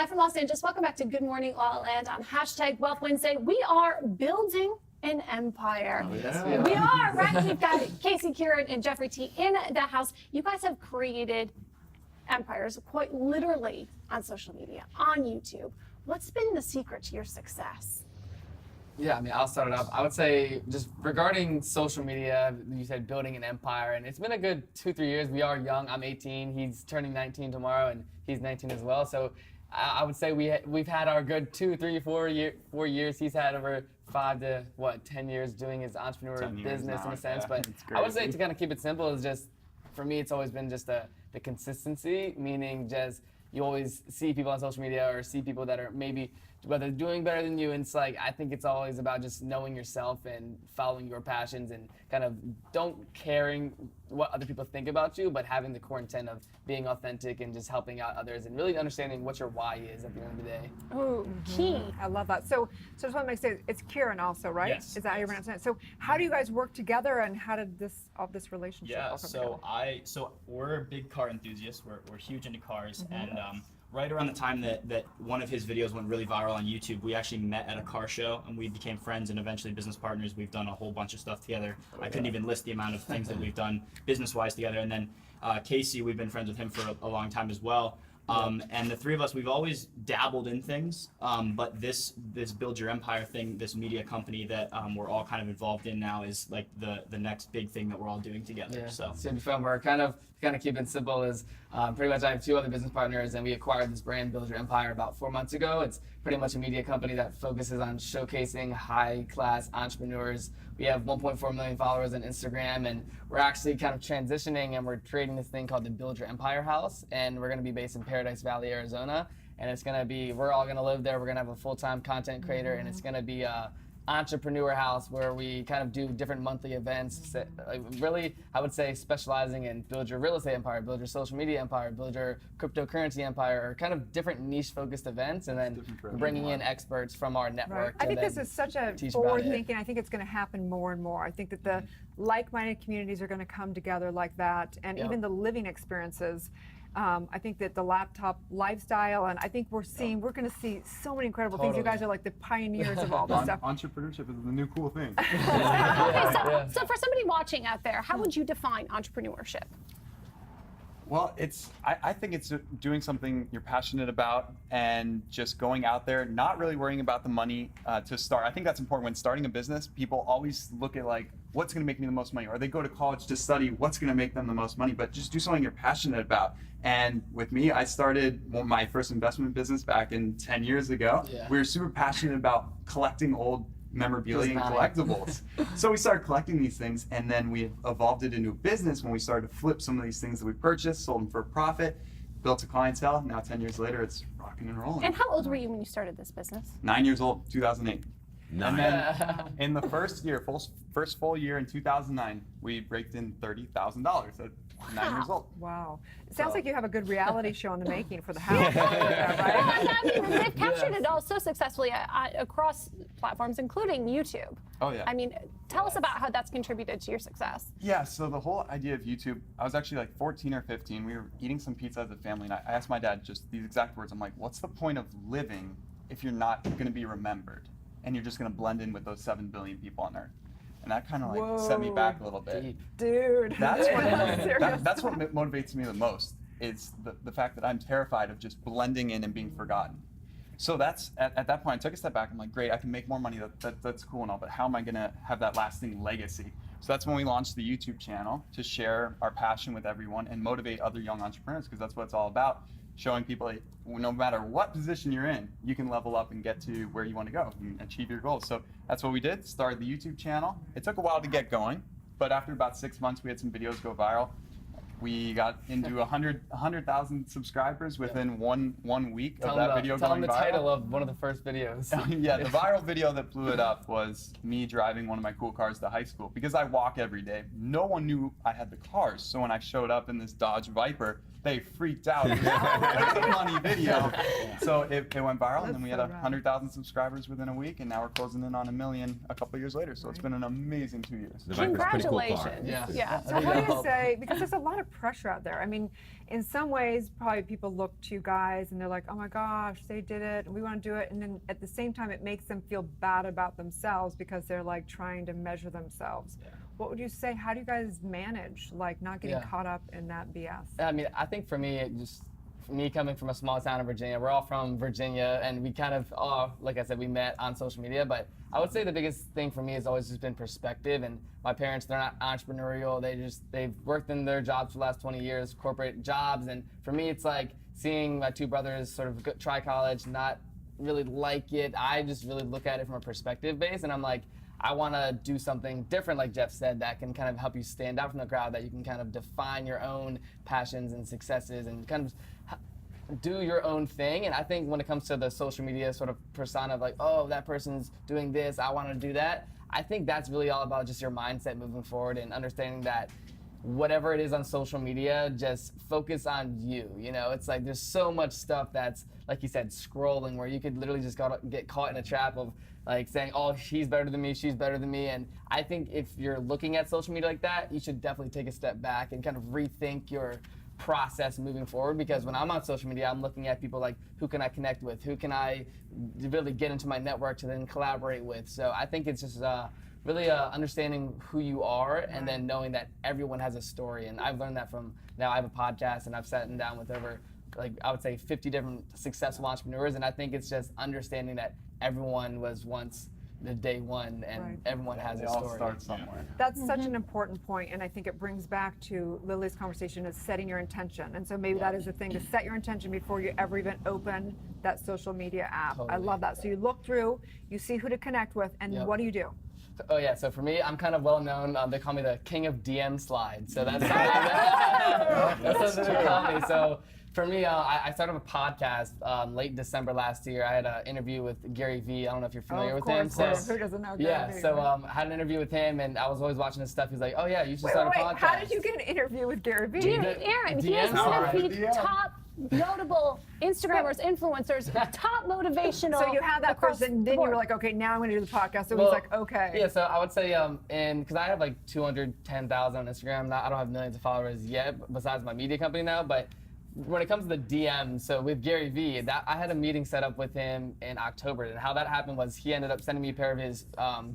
Live from Los Angeles. Welcome back to Good Morning LaLa Land on #Wealth Wednesday. We are building an empire. Oh, yes, we are, right? We've got Casey Kieran and Jeffrey T in the house. You guys have created empires quite literally on social media, on YouTube. What's been the secret to your success? Yeah, I mean, I'll start it off. I would say just regarding social media, you said building an empire, and it's been a good 2-3 years. We are young. I'm 18. He's turning 19 tomorrow, and he's 19 as well. So I would say we've had our good 2, 3, 4 years. He's had over 5 to 10 years doing his entrepreneur business in a sense. But I would say to kind of keep it simple is just, for me, it's always been just the consistency, meaning just you always see people on social media or see people that are maybe whether doing better than you, and it's like, I think it's always about just knowing yourself and following your passions and kind of don't caring what other people think about you, but having the core intent of being authentic and just helping out others and really understanding what your why is at the end of the day. Oh, key. I love that. So just want to make sure, it's Kieran also, right? Yes. Is that how you're pronouncing it? So how do you guys work together, and how did this relationship Yeah, all come together? so we're big car enthusiasts. We're huge into cars, and right around the time that one of his videos went really viral on YouTube, we actually met at a car show and we became friends and eventually business partners. We've done a whole bunch of stuff together. I couldn't even list the amount of things that we've done business-wise together. And then Casey, we've been friends with him for a long time as well. And the three of us, we've always dabbled in things, but this Build Your Empire thing, this media company that we're all kind of involved in now, is like the next big thing that we're all doing together. Yeah. So Super fun. We're kind of keep it simple is pretty much I have 2 other business partners, and we acquired this brand Build Your Empire about 4 months ago. It's pretty much a media company that focuses on showcasing high-class entrepreneurs. We have 1.4 million followers on Instagram, and we're actually kind of transitioning, and we're creating this thing called the Build Your Empire House, and we're going to be based in Paradise Valley, Arizona, and it's going to be, we're all going to live there. We're going to have a full-time content creator, and it's going to be a entrepreneur house where we kind of do different monthly events, really I would say specializing in build your real estate empire, build your social media empire, build your cryptocurrency empire, or kind of different niche focused events, and then bringing in experts from our network. Right. I think this is such a forward thinking. I think it's going to happen more and more. I think that the like-minded communities are going to come together like that, and even the living experiences. I think that the laptop lifestyle, and I think we're going to see so many incredible things. You guys are like the pioneers of all this stuff. Entrepreneurship is the new cool thing. So for somebody watching out there, how would you define entrepreneurship? Well, I think it's doing something you're passionate about and just going out there, not really worrying about the money to start. I think that's important. When starting a business, people always look at like, what's going to make me the most money? Or they go to college to study what's going to make them the most money, but just do something you're passionate about. And with me, I started my first investment business back in 10 years ago. Yeah. We were super passionate about collecting old memorabilia and collectibles. So we started collecting these things, and then we evolved it into a business when we started to flip some of these things that we purchased, sold them for a profit, built a clientele. Now 10 years later, it's rocking and rolling. And how old were you when you started this business? 9 years old, 2008. Nice. And then in the first full year in 2009, we raked in $30,000 at 9 years old. Wow. It sounds like you have a good reality show in the making for the house. Well, Right? I mean, they've captured it all so successfully across platforms, including YouTube. Oh yeah. I mean, tell us about how that's contributed to your success. Yeah, so the whole idea of YouTube, I was actually like 14 or 15. We were eating some pizza as a family, and I asked my dad just these exact words. I'm like, what's the point of living if you're not going to be remembered? And you're just going to blend in with those 7 billion people on Earth. And that kind of like set me back a little bit. Dude. That's what motivates me the most, is the fact that I'm terrified of just blending in and being forgotten. So that's, at that point, I took a step back. I'm like, great, I can make more money. That's cool and all, but how am I going to have that lasting legacy? So that's when we launched the YouTube channel, to share our passion with everyone and motivate other young entrepreneurs, because that's what it's all about. Showing people no matter what position you're in, you can level up and get to where you want to go and achieve your goals. So that's what we did, started the YouTube channel. It took a while to get going, but after about 6 months, we had some videos go viral. We got into 100,000 subscribers within one week of that video going viral. Tell them the title of one of the first videos. Yeah, the viral video that blew it up was me driving one of my cool cars to high school, because I walk every day. No one knew I had the cars, so when I showed up in this Dodge Viper, they freaked out. It was a funny video. So it went viral, and then we had 100,000 subscribers within a week, and now we're closing in on 1 million a couple years later. So it's been an amazing 2 years. The Viper's a pretty cool car. Congratulations. Yeah. Yeah. So what do you say, because there's a lot of pressure out there. I mean, in some ways, probably people look to you guys and they're like, oh my gosh, they did it, and we want to do it. And then at the same time, it makes them feel bad about themselves because they're like trying to measure themselves. Yeah. What would you say? How do you guys manage like not getting caught up in that BS? I mean, I think for me, me coming from a small town in Virginia, we're all from Virginia, and we kind of all, like I said, we met on social media, but I would say the biggest thing for me has always just been perspective. And my parents, they're not entrepreneurial. They've worked in their jobs for the last 20 years, corporate jobs. And for me, it's like seeing my two brothers sort of try college, not really like it. I just really look at it from a perspective base, and I'm like, I want to do something different, like Jeff said, that can kind of help you stand out from the crowd, that you can kind of define your own passions and successes and kind of do your own thing. And I think when it comes to the social media sort of persona of like, oh, that person's doing this, I want to do that, I think that's really all about just your mindset moving forward and understanding that whatever it is on social media, just focus on you. You know, it's like there's so much stuff that's, like you said, scrolling, where you could literally just get caught in a trap of like saying, oh, he's better than me, she's better than me. And I think if you're looking at social media like that, you should definitely take a step back and kind of rethink your process moving forward. Because when I'm on social media, I'm looking at people like, who can I connect with? Who can I really get into my network to then collaborate with? So I think it's just really understanding who you are, and then knowing that everyone has a story. And I've learned that from, now I have a podcast, and I've sat down with over, like, I would say 50 different successful entrepreneurs. And I think it's just understanding that everyone was once the day one, and everyone has a story. They all start somewhere. That's such an important point, and I think it brings back to Lily's conversation, is setting your intention. And so maybe that is the thing, to set your intention before you ever even open that social media app. Totally. I love that. So you look through, you see who to connect with, and what do you do? Oh yeah, so for me, I'm kind of well known. They call me the king of DM slides. So that's what they call me. So for me, I started a podcast late December last year. I had an interview with Gary Vee. I don't know if you're familiar with him. So, who doesn't know Gary yeah, Vee? so I had an interview with him, and I was always watching his stuff. He's like, oh yeah, you should start a podcast. How did you get an interview with Gary Vee? Dude, Erin, he is one of the top notable Instagrammers, influencers, top motivational. So you had that first, and then you were like, okay, now I'm going to do the podcast. So he's like, okay. Yeah, so I would say, because I have like 210,000 on Instagram. I don't have millions of followers yet, besides my media company now. But when it comes to the DM, so with Gary Vee, I had a meeting set up with him in October. And how that happened was he ended up sending me a pair of his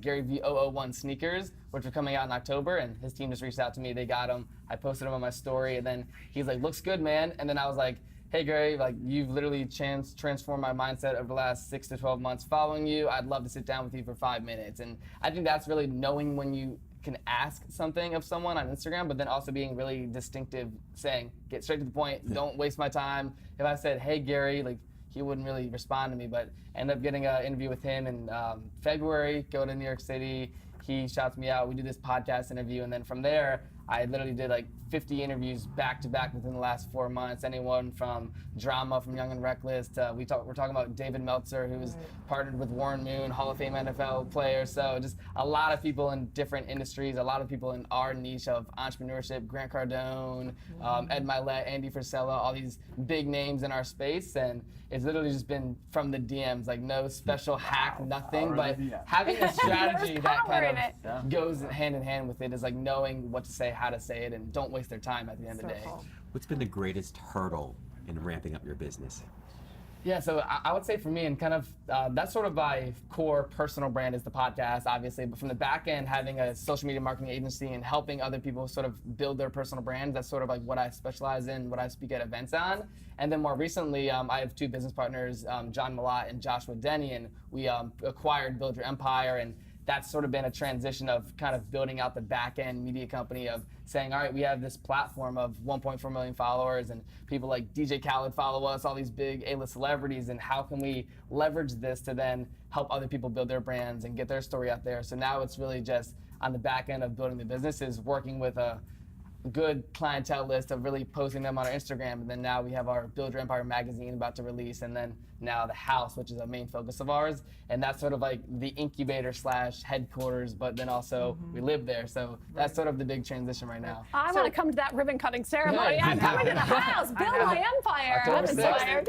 Gary Vee 001 sneakers, which were coming out in October. And his team just reached out to me. They got them. I posted them on my story. And then he's like, looks good, man. And then I was like, hey Gary, like, you've literally transformed my mindset over the last 6 to 12 months following you. I'd love to sit down with you for 5 minutes. And I think that's really knowing when you can ask something of someone on Instagram, but then also being really distinctive, saying, get straight to the point, don't waste my time. If I said, hey Gary, like, he wouldn't really respond to me, but I ended up getting an interview with him in February, go to New York City. He shouts me out, we do this podcast interview, and then from there, I literally did like 50 interviews back to back within the last 4 months. Anyone from Drama from Young and Reckless to we're talking about David Meltzer, who's partnered with Warren Moon, Hall of Fame NFL player. So just a lot of people in different industries, a lot of people in our niche of entrepreneurship, Grant Cardone, Ed Milet, Andy Frisella, all these big names in our space. And it's literally just been from the DMs, like no special hack, nothing, but having a strategy that kind of goes hand in hand with it is like knowing what to say, how to say it, and don't waste their time at the end of the day. Cool. What's been the greatest hurdle in ramping up your business? Yeah, so I would say for me, and kind of that's sort of my core personal brand is the podcast, obviously. But from the back end, having a social media marketing agency and helping other people sort of build their personal brands, that's sort of like what I specialize in, what I speak at events on. And then more recently, I have two business partners, John Malott and Joshua Denny, and we acquired Build Your Empire. And that's sort of been a transition of kind of building out the back end media company of saying, all right, we have this platform of 1.4 million followers, and people like DJ Khaled follow us, all these big A-list celebrities, and how can we leverage this to then help other people build their brands and get their story out there? So now it's really just on the back end of building the business is working with a good clientele list of really posting them on our Instagram, and then now we have our Build Your Empire magazine about to release, and then now the house, which is a main focus of ours, and that's sort of like the incubator / headquarters, but then also we live there, so that's sort of the big transition right now. I want to come to that ribbon cutting ceremony. I'm coming to the house, build my empire. I'm October 6th. inspired.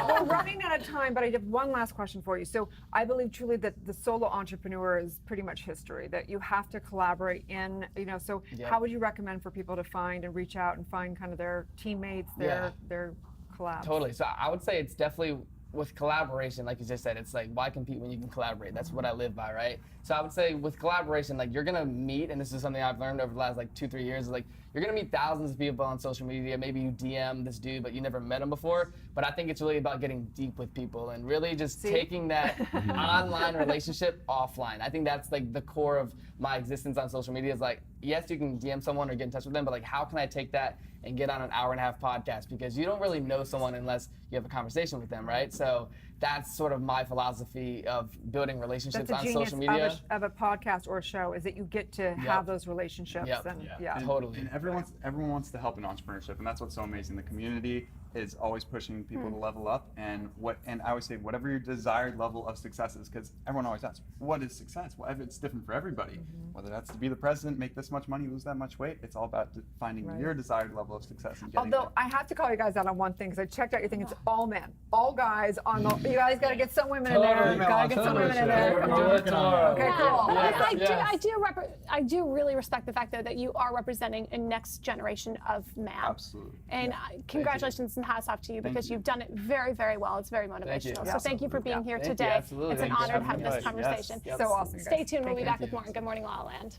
We're running out of of time, but I have one last question for you. So I believe truly that the solo entrepreneur is pretty much history, that you have to collaborate in, so how would you recommend for people to find and reach out and find kind of their teammates, their collabs? Totally. So I would say it's definitely with collaboration, like you just said, it's like, why compete when you can collaborate? That's what I live by, right? So I would say with collaboration, like you're gonna meet, and this is something I've learned over the last like 2-3 years, like you're gonna meet thousands of people on social media. Maybe you DM this dude, but you never met him before. But I think it's really about getting deep with people and really just taking that online relationship offline. I think that's like the core of my existence on social media is like, yes, you can DM someone or get in touch with them, but like how can I take that and get on an hour-and-a-half podcast? Because you don't really know someone unless you have a conversation with them, right? So that's sort of my philosophy of building relationships on social media. Of a podcast or a show is that you get to have those relationships. And, Totally. And everyone wants to help in entrepreneurship, and that's what's so amazing. The community is always pushing people to level up, and I always say whatever your desired level of success is, because everyone always asks, what is success? Well, it's different for everybody. Whether that's to be the president, make this much money, lose that much weight, it's all about finding your desired level of success and getting Although I have to call you guys out on one thing, because I checked out your thing, it's all men, all guys on the, you guys got to get some women in there, got to get some women in there. Come on. Okay, cool. I do really respect the fact though that you are representing a next generation of man. Absolutely. And congratulations and hats off to you because you've done it very, very well. It's very motivational. So thank you for being here today. Absolutely. It's an honor to have this conversation. So awesome. Stay tuned. We'll be back with more on Good Morning La La Land.